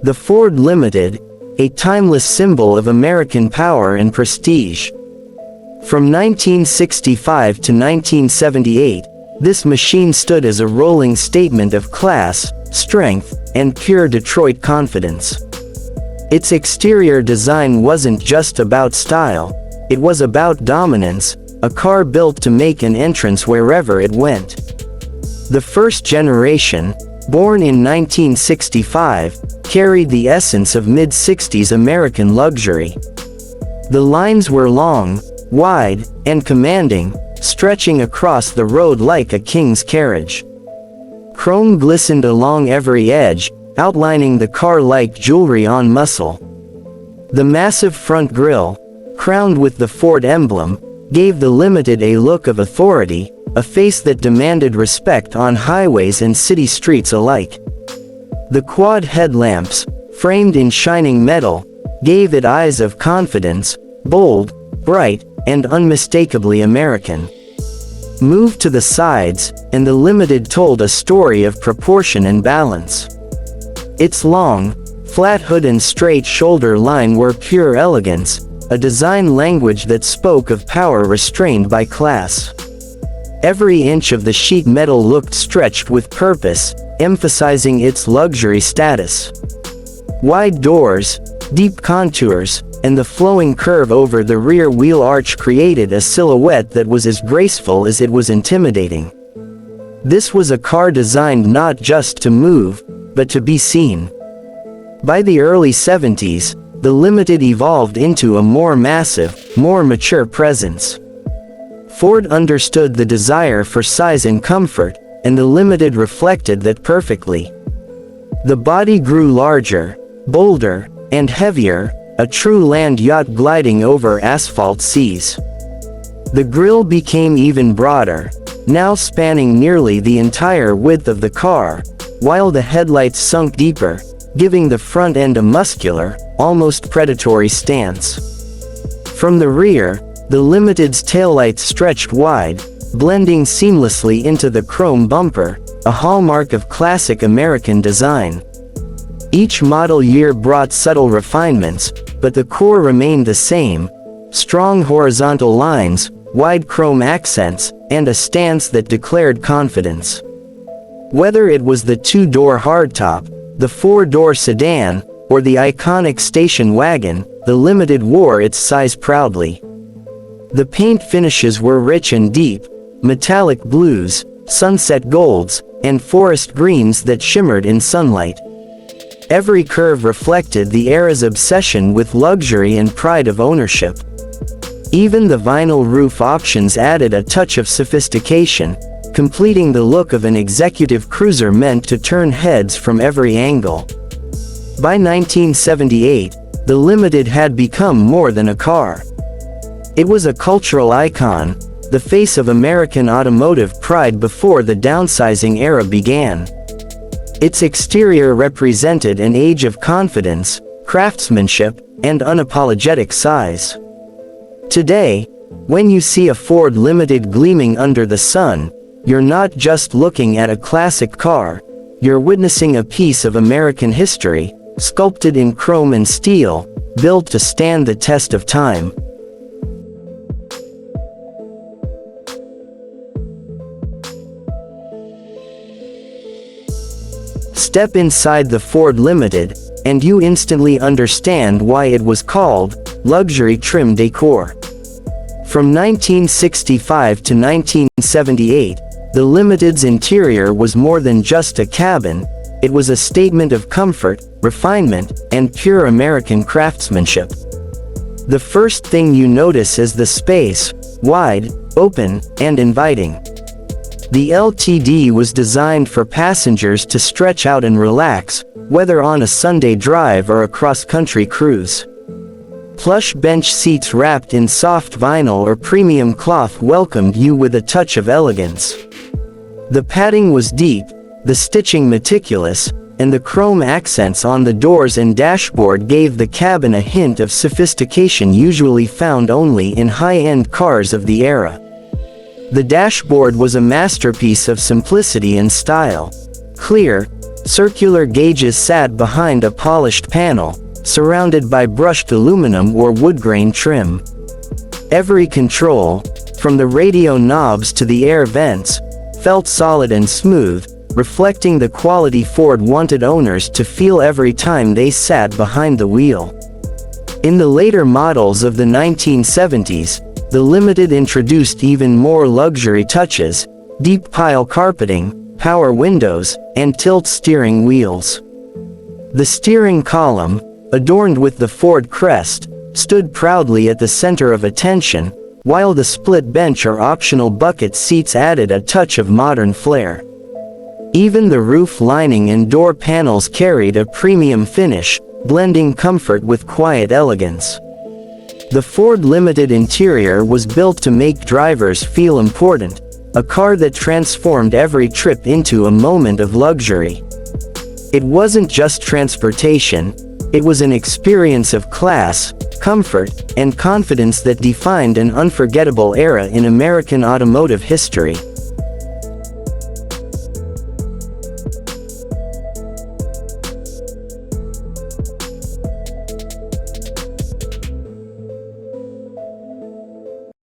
The Ford Limited, a timeless symbol of American power and prestige. From 1965 to 1978, this machine stood as a rolling statement of class, strength, and pure Detroit confidence. Its exterior design wasn't just about style, it was about dominance, a car built to make an entrance wherever it went. The first generation, born in 1965, carried the essence of mid-60s American luxury. The lines were long, wide, and commanding, stretching across the road like a king's carriage. Chrome glistened along every edge, outlining the car like jewelry on muscle. The massive front grille, crowned with the Ford emblem, gave the Limited a look of authority, a face that demanded respect on highways and city streets alike. The quad headlamps, framed in shining metal, gave it eyes of confidence, bold, bright, and unmistakably American. Move to the sides, and the Limited told a story of proportion and balance. Its long, flat hood and straight shoulder line were pure elegance, a design language that spoke of power restrained by class. Every inch of the sheet metal looked stretched with purpose, emphasizing its luxury status. Wide doors, deep contours, and the flowing curve over the rear wheel arch created a silhouette that was as graceful as it was intimidating. This was a car designed not just to move, but to be seen. By the early 70s, the Limited evolved into a more massive, more mature presence. Ford understood the desire for size and comfort, and the Limited reflected that perfectly. The body grew larger, bolder, and heavier, a true land yacht gliding over asphalt seas. The grille became even broader, now spanning nearly the entire width of the car, while the headlights sunk deeper, giving the front end a muscular, almost predatory stance. From the rear, the Limited's taillights stretched wide, blending seamlessly into the chrome bumper, a hallmark of classic American design. Each model year brought subtle refinements, but the core remained the same: strong horizontal lines, wide chrome accents, and a stance that declared confidence. Whether it was the two-door hardtop, the four-door sedan, or the iconic station wagon, the Limited wore its size proudly. The paint finishes were rich and deep: metallic blues, sunset golds, and forest greens that shimmered in sunlight. Every curve reflected the era's obsession with luxury and pride of ownership. Even the vinyl roof options added a touch of sophistication, completing the look of an executive cruiser meant to turn heads from every angle. By 1978, the Limited had become more than a car. It was a cultural icon, the face of American automotive pride before the downsizing era began. Its exterior represented an age of confidence, craftsmanship, and unapologetic size. Today, when you see a Ford Limited gleaming under the sun, you're not just looking at a classic car, you're witnessing a piece of American history, sculpted in chrome and steel, built to stand the test of time. Step inside the Ford Limited, and you instantly understand why it was called luxury trim decor. From 1965 to 1978, the Limited's interior was more than just a cabin, it was a statement of comfort, refinement, and pure American craftsmanship. The first thing you notice is the space, wide, open, and inviting. The LTD was designed for passengers to stretch out and relax, whether on a Sunday drive or a cross-country cruise. Plush bench seats wrapped in soft vinyl or premium cloth welcomed you with a touch of elegance. The padding was deep, the stitching meticulous, and the chrome accents on the doors and dashboard gave the cabin a hint of sophistication usually found only in high-end cars of the era. The dashboard was a masterpiece of simplicity and style. Clear, Circular gauges sat behind a polished panel, surrounded by brushed aluminum or wood grain trim. Every control, from the radio knobs to the air vents, felt solid and smooth, reflecting the quality Ford wanted owners to feel every time they sat behind the wheel. In the later models of the 1970s, the Limited introduced even more luxury touches: deep pile carpeting, power windows, and tilt steering wheels. The steering column, adorned with the Ford crest, stood proudly at the center of attention, while the split bench or optional bucket seats added a touch of modern flair. Even the roof lining and door panels carried a premium finish, blending comfort with quiet elegance. The Ford Limited interior was built to make drivers feel important, a car that transformed every trip into a moment of luxury. It wasn't just transportation, it was an experience of class, comfort, and confidence that defined an unforgettable era in American automotive history.